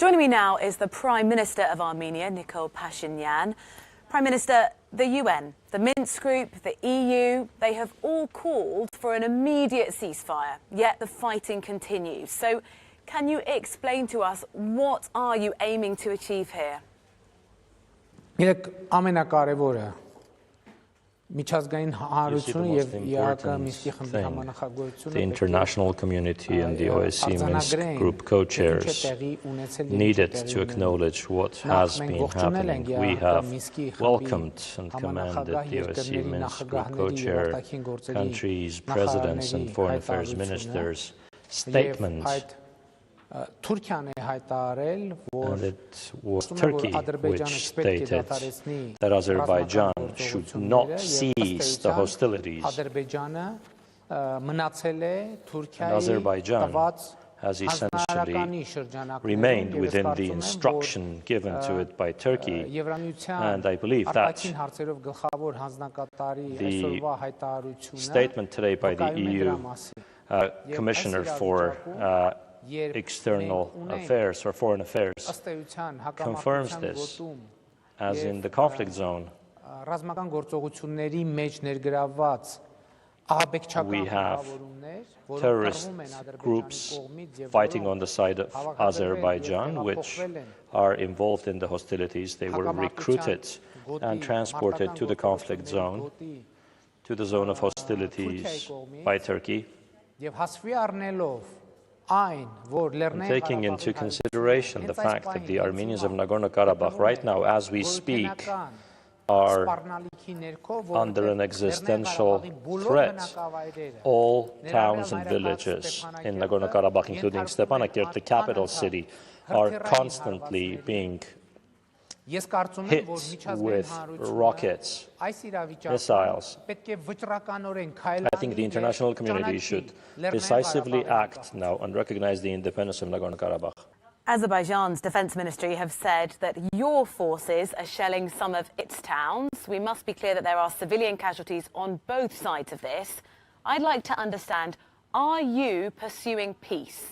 Joining me now is the Prime Minister of Armenia, Nikol Pashinyan. Prime Minister, the UN, the Minsk Group, the EU, they have all called for an immediate ceasefire, yet the fighting continues. So can you explain to us what are you aiming to achieve here? The international community and the OSCE Minsk Group co-chairs needed to acknowledge what has been happening. We have welcomed and commended the OSCE Minsk Group co-chair countries, presidents and foreign affairs ministers' statement. And it was Turkey which stated that Azerbaijan should not cease the hostilities. And Azerbaijan has essentially remained within the instruction given to it by Turkey. And I believe that the statement today by the EU Commissioner for External Affairs or Foreign Affairs confirms this, as in the conflict zone we have terrorist groups fighting on the side of Azerbaijan which are involved in the hostilities. They were recruited and transported to the conflict zone, to the zone of hostilities by Turkey. And taking into consideration the fact that the Armenians of Nagorno-Karabakh right now, as we speak, are under an existential threat. All towns and villages in Nagorno-Karabakh, including Stepanakert, the capital city, are constantly being hit with rockets, missiles. I think the international community should decisively act now and recognize the independence of Nagorno-Karabakh. Azerbaijan's defense ministry have said that your forces are shelling some of its towns. We must be clear that there are civilian casualties on both sides of this. I'd like to understand, are you pursuing peace?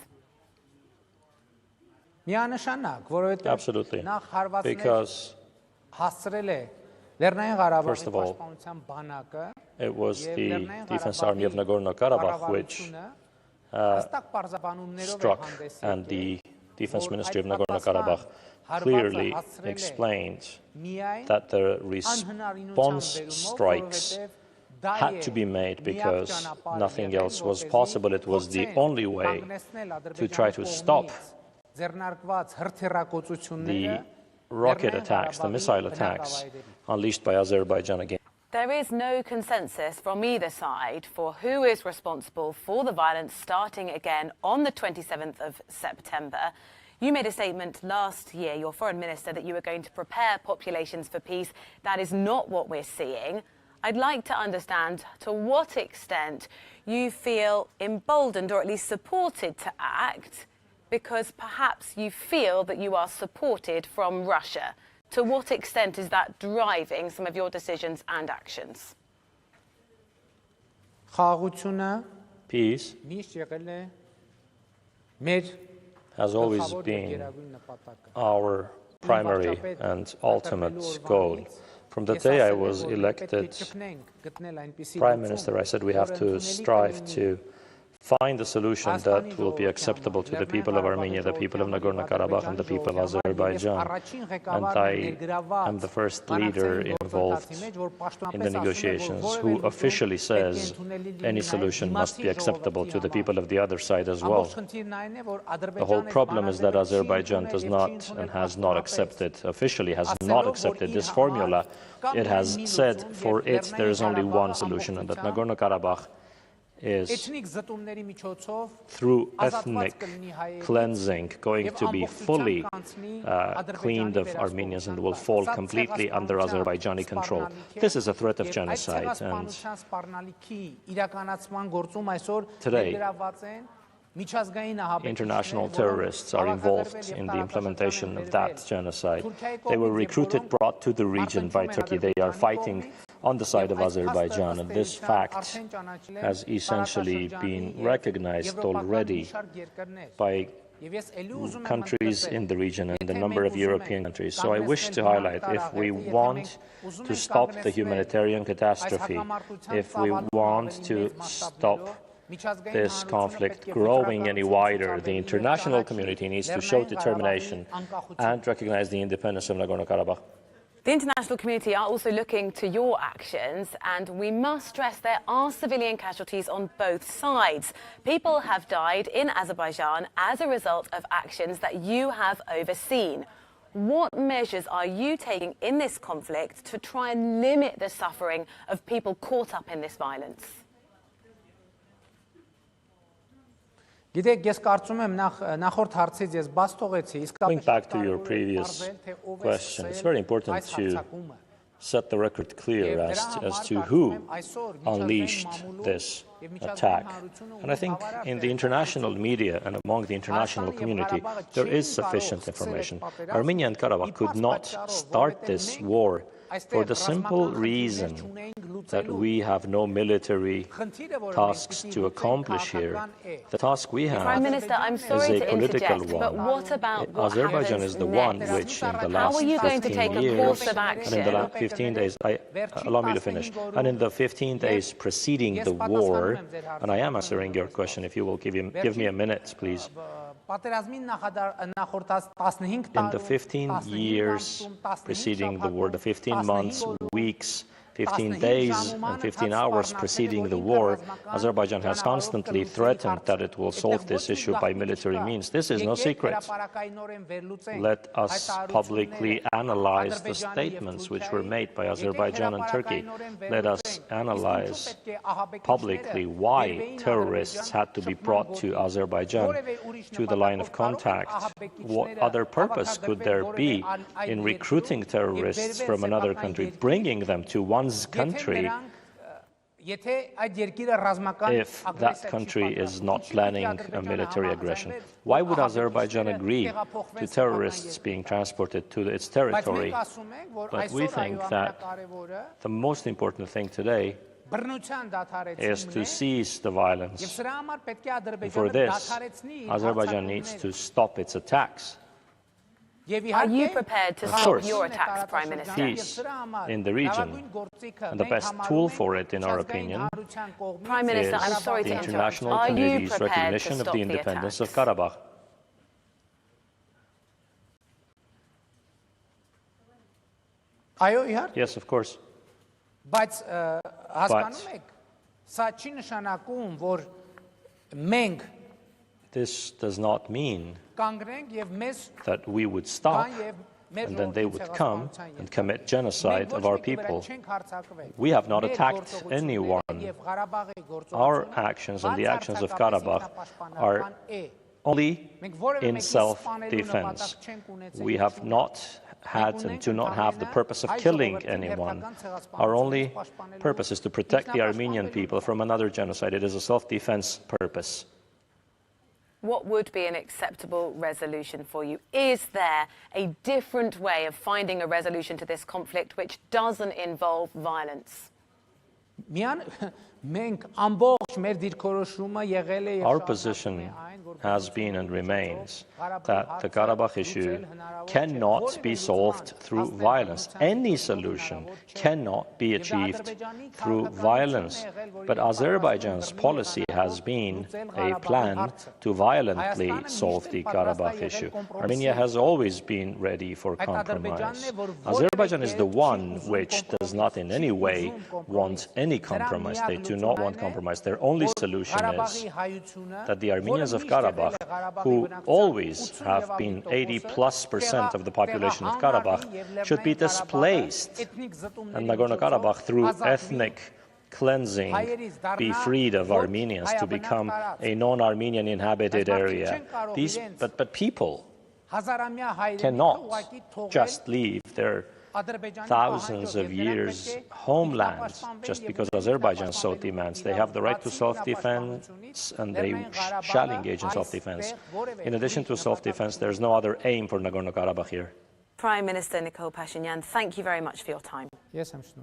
Absolutely, because first of all, it was the Defense Army of Nagorno-Karabakh which struck, and the Defense Ministry of Nagorno-Karabakh clearly explained that the response strikes had to be made because nothing else was possible. It was the only way to try to stop the rocket attacks, the missile attacks unleashed by Azerbaijan again. There is no consensus from either side for who is responsible for the violence starting again on the 27th of September. You made a statement last year, your foreign minister, that you were going to prepare populations for peace. That is not what we're seeing. I'd like to understand to what extent you feel emboldened or at least supported to act, because perhaps you feel that you are supported from Russia. To what extent is that driving some of your decisions and actions? Peace has always been our primary and ultimate goal. From the day I was elected Prime Minister, I said we have to strive to find a solution that will be acceptable to the people of Armenia, the people of Nagorno-Karabakh and the people of Azerbaijan. And I am the first leader involved in the negotiations who officially says any solution must be acceptable to the people of the other side as well. The whole problem is that Azerbaijan does not and has not accepted, officially has not accepted this formula. It has said for it there is only one solution, and that Nagorno-Karabakh is through ethnic cleansing going to be fully cleaned of Armenians and will fall completely under Azerbaijani control. This is a threat of genocide, and today international terrorists are involved in the implementation of that genocide. They were recruited, brought to the region by Turkey. They are fighting on the side of Azerbaijan, and this fact has essentially been recognized already by countries in the region and a number of European countries. So I wish to highlight, if we want to stop the humanitarian catastrophe, if we want to stop this conflict growing any wider, the international community needs to show determination and recognize the independence of Nagorno-Karabakh. The international community are also looking to your actions, and we must stress there are civilian casualties on both sides. People have died in Azerbaijan as a result of actions that you have overseen. What measures are you taking in this conflict to try and limit the suffering of people caught up in this violence? Գիտեք, ես կարծում եմ նախորդ հարցից ես բաց թողեցի, Going back to your previous question, it's very important to set the record clear as to who unleashed this attack. And I think in the international media and among the international community, there is sufficient information. Armenia and Karabakh could not start this war for the simple reason that we have no military tasks to accomplish here. The task we have Prime Minister, I'm sorry is a to political interject, one. but what about what Azerbaijan happens is the one next? which in the How last are you going to 15 take a years, course of and in the last action? 15 days, allow me to finish, and in the 15 days preceding the war, and I am answering your question, if you will give me a minute, please. In the 15 years preceding the war, the 15 months, weeks, 15 days and 15 hours preceding the war, Azerbaijan has constantly threatened that it will solve this issue by military means. This is no secret. Let us publicly analyze the statements which were made by Azerbaijan and Turkey. Let us analyze publicly why terrorists had to be brought to Azerbaijan, to the line of contact. What other purpose could there be in recruiting terrorists from another country, bringing them to one's country, if that country is not planning a military aggression? Why would Azerbaijan agree to terrorists being transported to its territory? But we think that the most important thing today is to cease the violence. And for this, Azerbaijan needs to stop its attacks. Are you prepared to stop your attacks, Prime Minister? Peace in the region, and the best tool for it, in our opinion, Prime Minister, I'm sorry is to the interrupt. international Are you community's prepared to recognition of stop the the independence of attacks? Karabakh. Yes, of course. Բայց հասկանում եք, սա չի նշանակում, որ մենք This does not mean կանգնենք եւ մեզ that we would stop and then they would come and commit genocide of our people. We have not attacked anyone. Our actions and the actions of Karabakh are only in self-defense. We have not had and do not have the purpose of killing anyone. Our only purpose is to protect the Armenian people from another genocide. It is a self-defense purpose. What would be an acceptable resolution for you? Is there a different way of finding a resolution to this conflict which doesn't involve violence? Our position has been and remains that the Karabakh issue cannot be solved through violence. Any solution cannot be achieved through violence. But Azerbaijan's policy has been a plan to violently solve the Karabakh issue. Armenia has always been ready for compromise. Azerbaijan is the one which does not in any way want any compromise. They do not want compromise. Their only solution is that the Armenians of Karabakh, who always have been 80+% of the population of Karabakh, should be displaced, and Nagorno-Karabakh, through ethnic cleansing, be freed of Armenians to become a non-Armenian inhabited area. But people cannot just leave their thousands of years homeland just because Azerbaijan so demands. They have the right to self-defense, and they shall engage in self-defense. In addition to self-defense, there is no other aim for Nagorno-Karabakh here. Prime Minister Nikol Pashinyan, thank you very much for your time. Yes, I'm sure.